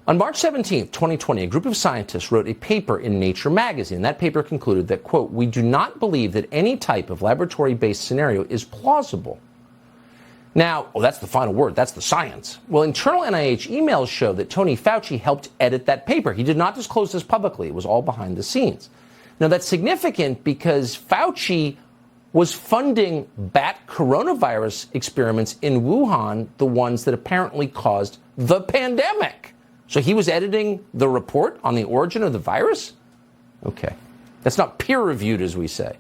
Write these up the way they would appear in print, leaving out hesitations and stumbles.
On March 17, 2020, a group of scientists wrote a paper in Nature magazine. That paper concluded that, quote, "We do not believe that any type of laboratory-based scenario is plausible." Now, that's the final word. That's the science. Well, internal NIH emails show that Tony Fauci helped edit that paper. He did not disclose this publicly. It was all behind the scenes. Now, that's significant because Fauci was funding bat coronavirus experiments in Wuhan, the ones that apparently caused the pandemic. So he was editing the report on the origin of the virus? Okay. That's not peer-reviewed, as we say.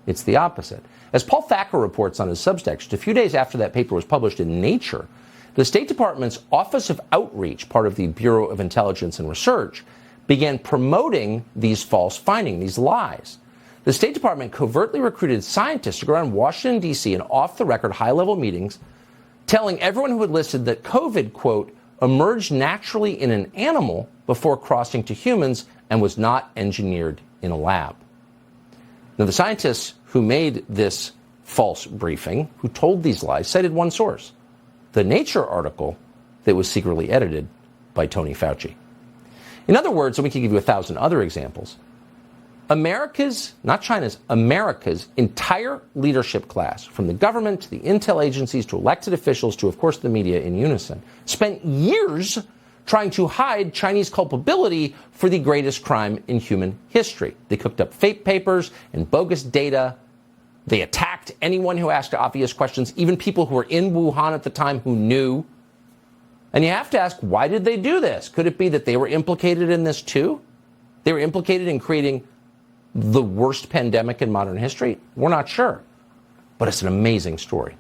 It's the opposite. As Paul Thacker reports on his Substack, just a few days after that paper was published in Nature, the State Department's Office of Outreach, part of the Bureau of Intelligence and Research, began promoting these false findings, these lies. The State Department covertly recruited scientists to go around Washington, D.C. in off-the-record high-level meetings, telling everyone who had listened that COVID, quote, emerged naturally in an animal before crossing to humans and was not engineered in a lab. Now, the scientists who made this false briefing, who told these lies, cited one source, the Nature article that was secretly edited by Tony Fauci. In other words, and we can give you 1,000 other examples, America's, not China's, America's entire leadership class, from the government to the intel agencies to elected officials to, of course, the media in unison, spent years trying to hide Chinese culpability for the greatest crime in human history. They cooked up fake papers and bogus data. They attacked anyone who asked obvious questions, even people who were in Wuhan at the time who knew. And you have to ask, why did they do this? Could it be that they were implicated in this too? They were implicated in creating the worst pandemic in modern history? We're not sure. But it's an amazing story.